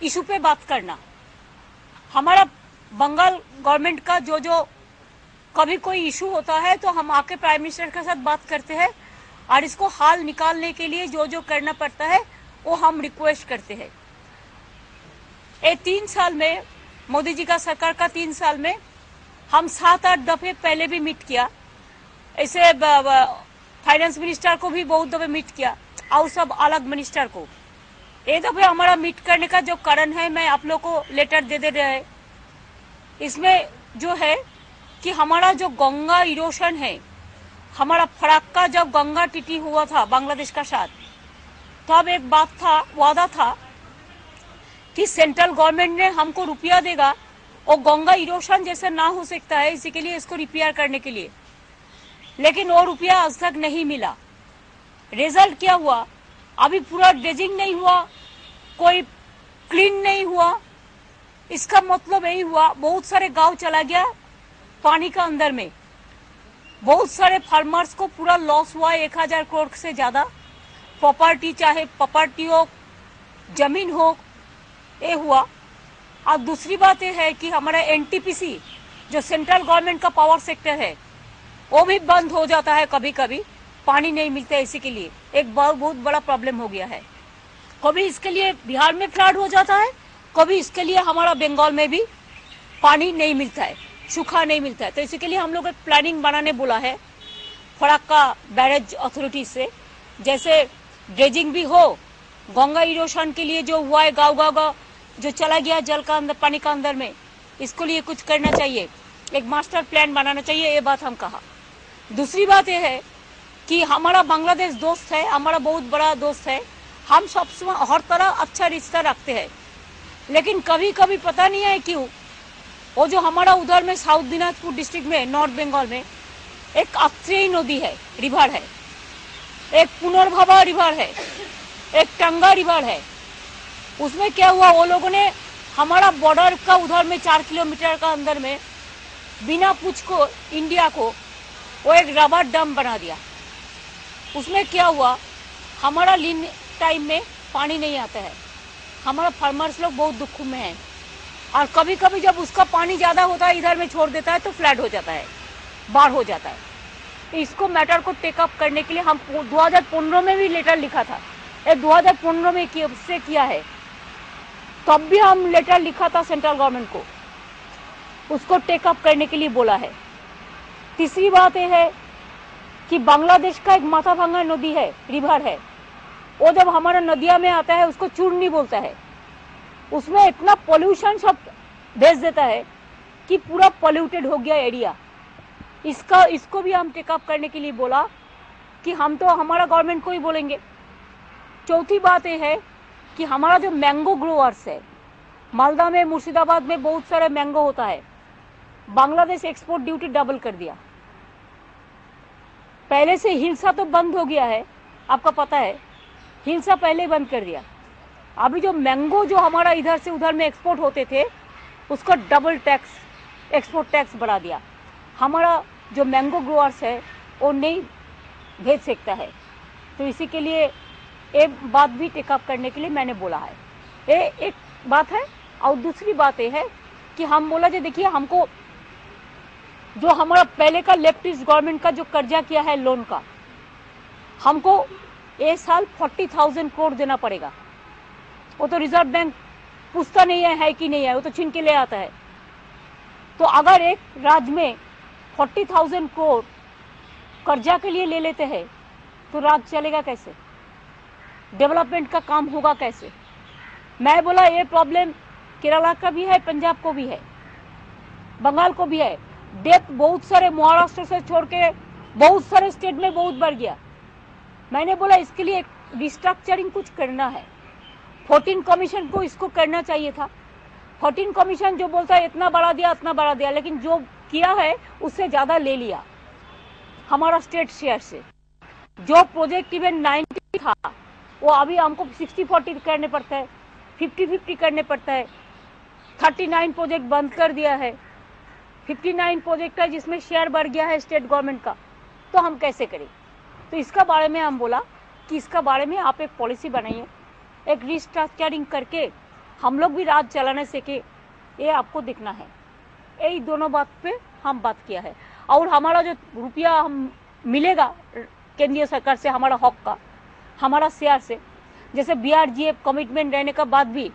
Issue पे बात करना। हमारा बंगाल गवर्नमेंट का जो कभी कोई इशू होता है तो हम आके प्राइम मिनिस्टर के साथ बात करते हैं और इसको हाल निकालने के लिए जो करना पड़ता है वो हम रिक्वेस्ट करते हैं। ये 3 साल में, मोदी जी का सरकार का 3 साल में हम 7-8 दफे पहले भी मीट किया। ऐसे फाइनेंस मिनिस्टर को भी बहुत दफे मीट किया और सब अलग मिनिस्टर को। ये दफे हमारा मीट करने का जो कारण है, मैं आप लोग को लेटर दे रहा है। इसमें जो है कि हमारा जो गंगा इरोशन है, हमारा फराक्का जब गंगा टीटी हुआ था बांग्लादेश का साथ, तब एक बात था, वादा था कि सेंट्रल गवर्नमेंट ने हमको रुपया देगा और गंगा इरोशन जैसे ना हो सकता है, इसी के लिए इसको रिपेयर करने के लिए। लेकिन वो रुपया आज तक नहीं मिला। रिजल्ट क्या हुआ? अभी पूरा ड्रेजिंग नहीं हुआ, कोई क्लीन नहीं हुआ। इसका मतलब यही हुआ, बहुत सारे गांव चला गया पानी का अंदर में। बहुत सारे फार्मर्स को पूरा लॉस हुआ, 1000 करोड़ से ज्यादा प्रॉपर्टी, चाहे प्रॉपर्टी हो, जमीन हो, ये हुआ। और दूसरी बात यह है कि हमारा एनटीपीसी जो सेंट्रल गवर्नमेंट का पावर सेक्टर है, वो भी बंद हो जाता है कभी कभी, पानी नहीं मिलता है। इसी के लिए एक बहुत बड़ा प्रॉब्लम हो गया है। कभी इसके लिए बिहार में फ्लड हो जाता है, कभी इसके लिए हमारा बंगाल में भी पानी नहीं मिलता है, सूखा नहीं मिलता है। तो इसी के लिए हम लोग एक प्लानिंग बनाने बोला है फराक्का बैरेज अथॉरिटी से, जैसे ड्रेजिंग भी हो, गंगा इरोशन के लिए जो हुआ है गाँव जो चला गया जल का अंदर, पानी का अंदर में, इसको लिए कुछ करना चाहिए, एक मास्टर प्लान बनाना चाहिए। ये बात हम कहा। दूसरी बात यह है कि हमारा बांग्लादेश दोस्त है, हमारा बहुत बड़ा दोस्त है। हम सब हर तरह अच्छा रिश्ता रखते हैं, लेकिन कभी कभी पता नहीं है क्यों वो जो हमारा उधर में साउथ दिनाजपुर डिस्ट्रिक्ट में, नॉर्थ बंगाल में एक अत्रेय नदी है, रिवर है, एक पुनर्भवा रिवर है, एक टंगा रिवर है। उसमें क्या हुआ, वो लोगों ने हमारा बॉर्डर का उधर में 4 किलोमीटर का अंदर में बिना पूछ को इंडिया को वो एक रबर डैम बना दिया। उसमें क्या हुआ, हमारा लीन टाइम में पानी नहीं आता है, हमारा फार्मर्स लोग बहुत दुख में हैं। और कभी कभी जब उसका पानी ज्यादा होता है, इधर में छोड़ देता है तो फ्लड हो जाता है, बाढ़ हो जाता है। इसको मैटर को टेकअप करने के लिए हम 2015 में भी लेटर लिखा था। 2015 में किया है, तब भी हम लेटर लिखा था सेंट्रल गवर्नमेंट को, उसको टेकअप करने के लिए बोला है। तीसरी बात यह है कि बांग्लादेश का एक माथाभांगा नदी है, रिवर है, वो जब हमारा नदिया में आता है उसको चूर्णी बोलता है। उसमें इतना पोल्यूशन सब भेज देता है कि पूरा पोल्यूटेड हो गया एरिया। इसको भी हम टेकअप करने के लिए बोला कि हम तो हमारा गवर्नमेंट को ही बोलेंगे। चौथी बात यह है कि हमारा जो मैंगो ग्रोअर्स है, मालदा में, मुर्शिदाबाद में बहुत सारे मैंगो होता है। बांग्लादेश एक्सपोर्ट ड्यूटी डबल कर दिया। पहले से हिंसा तो बंद हो गया है, आपका पता है, हिंसा पहले बंद कर दिया। अभी जो मैंगो जो हमारा इधर से उधर में एक्सपोर्ट होते थे, उसका डबल टैक्स, एक्सपोर्ट टैक्स बढ़ा दिया। हमारा जो मैंगो ग्रोअर्स है वो नहीं भेज सकता है। तो इसी के लिए एक बात भी टेकअप करने के लिए मैंने बोला है। ये एक बात है। और दूसरी बात ये है कि हम बोला जो देखिए, हमको जो हमारा पहले का लेफ्टिस्ट गवर्नमेंट का जो कर्जा किया है लोन का, हमको ये साल 40,000 करोड़ देना पड़ेगा। वो तो रिजर्व बैंक पूछता नहीं है कि नहीं है, वो तो छीन के ले आता है। तो अगर एक राज्य में 40,000 करोड़ कर्जा के लिए ले लेते हैं तो राज्य चलेगा कैसे? डेवलपमेंट का काम होगा कैसे? मैं बोला ये प्रॉब्लम केरला का भी है, पंजाब को भी है, बंगाल को भी है। डेट बहुत सारे महाराष्ट्र से छोड़ के बहुत सारे स्टेट में बहुत बढ़ गया। मैंने बोला इसके लिए रिस्ट्रक्चरिंग कुछ करना है। 14 कमीशन को इसको करना चाहिए था। 14 कमीशन जो बोलता है इतना बढ़ा दिया, इतना बढ़ा दिया, लेकिन जो किया है उससे ज्यादा ले लिया हमारा स्टेट शेयर से। जो प्रोजेक्ट इवन 90 था वो अभी हमको 60-40 करने पड़ता है, 50-50 करने पड़ता है। 39 प्रोजेक्ट बंद कर दिया है, 59 प्रोजेक्ट है जिसमें शेयर बढ़ गया है स्टेट गवर्नमेंट का। तो हम कैसे करें? तो इसका बारे में हम बोला कि इसका बारे में आप एक पॉलिसी बनाइए, एक रिस्ट्रक्चरिंग करके हम लोग भी राज चलाने से कि ये आपको दिखना है। यही दोनों बात पे हम बात किया है। और हमारा जो रुपया हम मिलेगा केंद्रीय सरकार से, हमारा हक का, हमारा शेयर से, जैसे BRGF कमिटमेंट रहने का बाद भी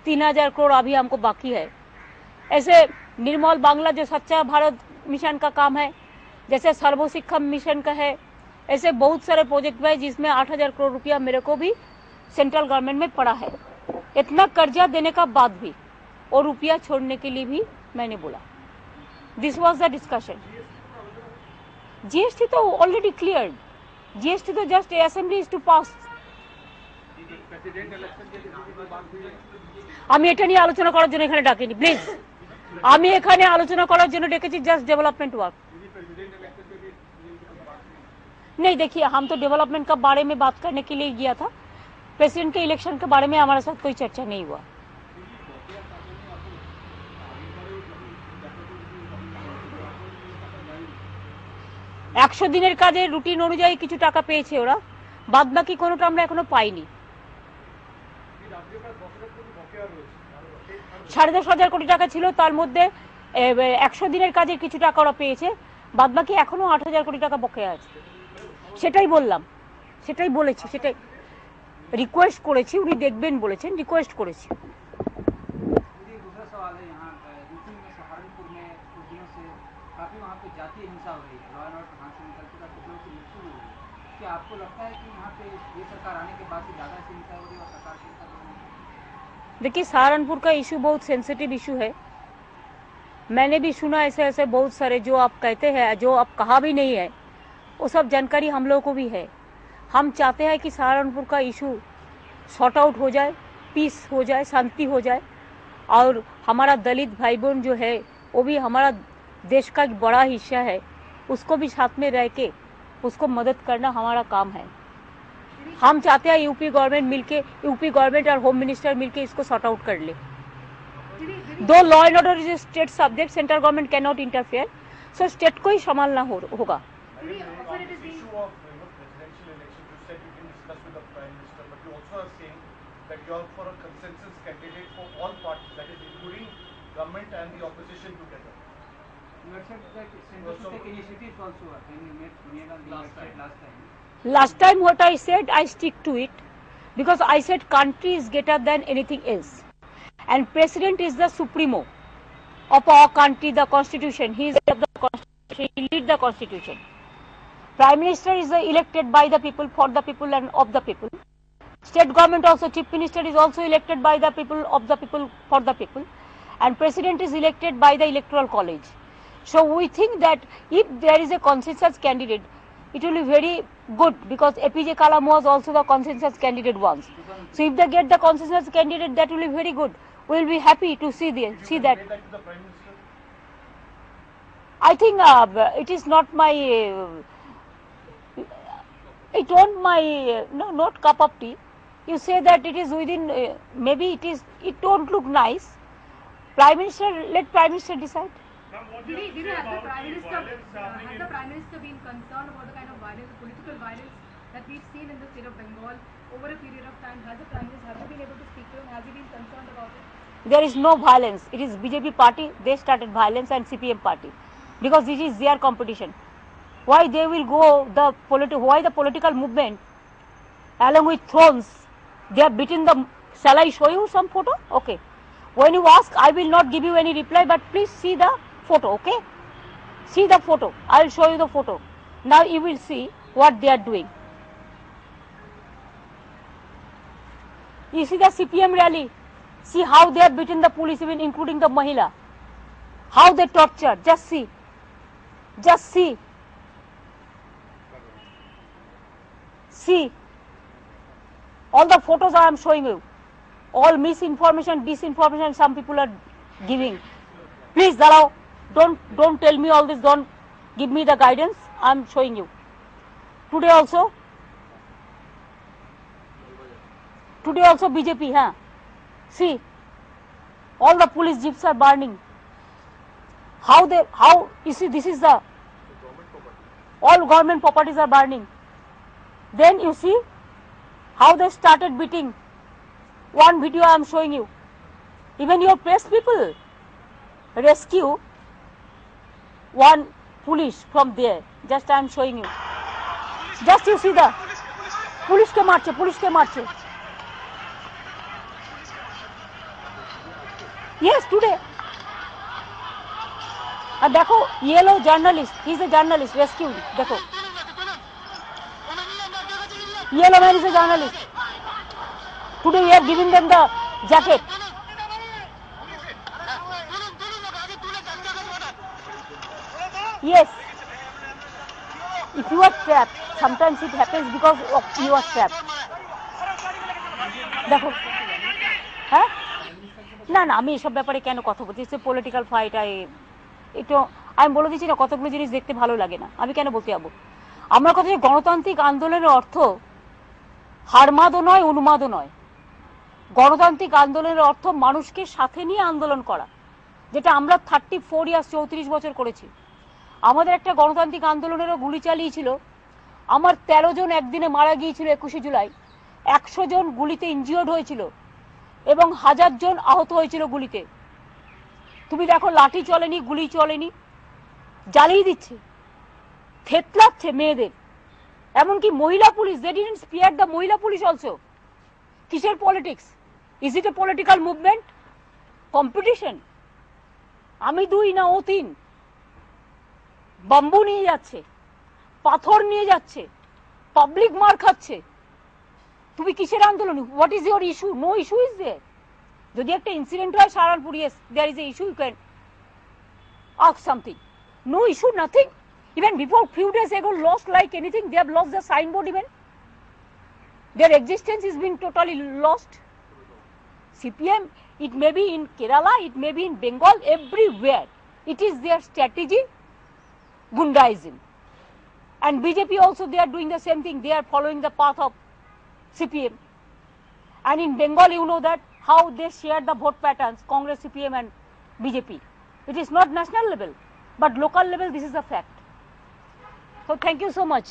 3000 करोड़ अभी हमको बाकी है। ऐसे निर्मल बांग्ला जो सच्चा भारत मिशन का काम है, जैसे सर्व शिक्षा मिशन का है, ऐसे बहुत सारे प्रोजेक्ट है जिसमें 8000 करोड़ रुपया मेरे को भी सेंट्रल गवर्नमेंट में पड़ा है। इतना कर्जा देने का बाद भी और रुपया छोड़ने के लिए भी मैंने बोला। This was the discussion. GST तो ऑलरेडी क्लियर, GST तो जस्ट असेंबली इज टू पास। আমি এটা নিয়ে আলোচনা করার জন্য এখানে ডাকিনি, প্লিজ। আমি এখানে আলোচনা করার জন্য ডেকেছি জাস্ট डेवलपमेंट वर्क। नहीं, देखिए हम तो डेवलपमेंट का बारे में बात करने के लिए गया था। प्रेसिडेंट के इलेक्शन के बारे में हमारे साथ कोई चर्चा नहीं हुआ। একশো দিনের কাজে রুটিন অনুযায়ী কিছু টাকা পেয়েছে ওরা, বাদ বাকি কোনোটা আমরা এখনো পাইনি। 10,500 কোটি টাকা ছিল, তার মধ্যে 100 দিনের কাজের কিছু টাকা ওরা পেয়েছে, বাদ বাকি এখনো 8,000 কোটি টাকা বকেয়া আছে। সেটাই বললাম, সেটাই বলেছি, সেটাই রিকোয়েস্ট করেছি, উনি দেখবেন বলেছেন, রিকোয়েস্ট করেছি। क्या आपको लगता है कि यहाँ पे ये सरकार आने के बाद से ज़्यादा हिंसा हो रही है और सरकार की हिंसा हो रही है? देखिए, सहारनपुर का इशू बहुत सेंसिटिव इशू है। मैंने भी सुना ऐसे ऐसे बहुत सारे जो आप कहते हैं, जो आप कहा भी नहीं है, वो सब जानकारी हम लोगों को भी है। हम चाहते हैं कि सहारनपुर का इशू सॉर्ट आउट हो जाए, पीस हो जाए, शांति हो जाए, और हमारा दलित भाई बहन जो है वो भी हमारा देश का एक बड़ा हिस्सा है, उसको भी साथ में रह के उसको मदद करना हमारा काम है। हम चाहते हैं यूपी गवर्नमेंट और होम मिनिस्टर मिलके इसको सॉर्ट आउट कर ले। दो law and order is state subject, central government can not interfere, so state को ही संभालना होगा। Last time what I said, I stick to it, because I said country is greater than anything else, and president is the supremo of our country, the constitution. He is the constitution, he lead the constitution. Prime minister is elected by the people, for the people and of the people. State government also, chief minister is also elected by the people, of the people, for the people, and president is elected by the electoral college. So we think that if there is a consensus candidate, it will be very good, because APJ Kalam was also the consensus candidate once. So if they get the consensus candidate, that will be very good. We will be happy to see that. I think it is not my, it won't my, no, not cup of tea. You say that it is within, maybe it don't look nice. Prime Minister, let Prime Minister decide. Did has the Prime Minister been concerned about the kind of violence, political violence that we've seen in the state of Bengal over a period of time? Has the Prime Minister, have you been able to speak to him? Has he been concerned about it? There is no violence. It is BJP party, they started violence, and CPM party, because this is their competition. Why they will go why the political movement along with thrones, they are beating the, shall I show you some photo? Okay. When you ask, I will not give you any reply, but please see the photo, okay? See the photo. I will show you the photo. Now you will see what they are doing. You see the CPM rally. See how they are beating the police, even including the Mahila. How they torture. Just see. Just see. See. All the photos I am showing you. All misinformation, disinformation some people are giving. Please, Dalao, don't tell me all this, don't give me the guidance, I am showing you. Today also BJP, huh? See, all the police jeeps are burning. How, you see, this is the, all government properties are burning. Then you see how they started beating. One video I am showing you. Even your press people rescue one police from there. Just I am showing you. Just you see the police ke marche. Yes, today. And देखो yellow journalist, he is a journalist, rescued. देखो yellow man is a journalist. Today we are giving them the jacket. Yes. If you are trapped, sometimes it happens because of you are trapped. দেখো হ্যাঁ না না আমি এসব ব্যাপারে কেন কথা বলছি, ইটস এ পলিটিক্যাল ফাইট। এটা আমি বলে দিচ্ছি না, কতগুলো জিনিস দেখতে ভালো লাগে না, আমি কেন বলতে যাবো। আমার কথা যে গণতান্ত্রিক আন্দোলনের অর্থ হারমাদও নয়, উন্মাদও নয়। গণতান্ত্রিক আন্দোলনের অর্থ মানুষকে সাথে নিয়ে আন্দোলন করা, যেটা আমরা 34 ইয়ার্স 34 বছর করেছি। আমাদের একটা গণতান্ত্রিক আন্দোলনেরও গুলি চালিয়েছিল, আমার 13 জন একদিনে মারা গিয়েছিল 21শে জুলাই, 100 জন গুলিতে ইনজিওর্ড হয়েছিল এবং 1000 জন আহত হয়েছিল গুলিতে। তুমি দেখো লাঠি চলেনি, গুলি চলেনি, জ্বালিয়ে দিচ্ছে, থেতলাচ্ছে মেয়েদের, এমনকি মহিলা police, they didn't spare the মহিলা পুলিশ অলসো। কিসের politics? Is it a political movement? Competition? আমি 2 না ও 3, বাম্বু নিয়ে যাচ্ছে, পাথর নিয়ে যাচ্ছে, পাবলিক মার খাচ্ছে। তুমি কিসের আন্দোলন? What is your issue? No issue is there. যদি একটা ইনসিডেন্ট হয় Saranpur, yes there is a issue, you can ask something. No issue, nothing. Even before few days ago, lost like anything. They have lost the signboard even. Their existence is being totally lost. CPM, it may be in Kerala, it may be in Bengal, everywhere. It is their strategy, Gundaism. And BJP also, they are doing the same thing. They are following the path of CPM. And in Bengal, you know that how they share the vote patterns, Congress, CPM and BJP. It is not national level, but local level, this is a fact. So thank you so much.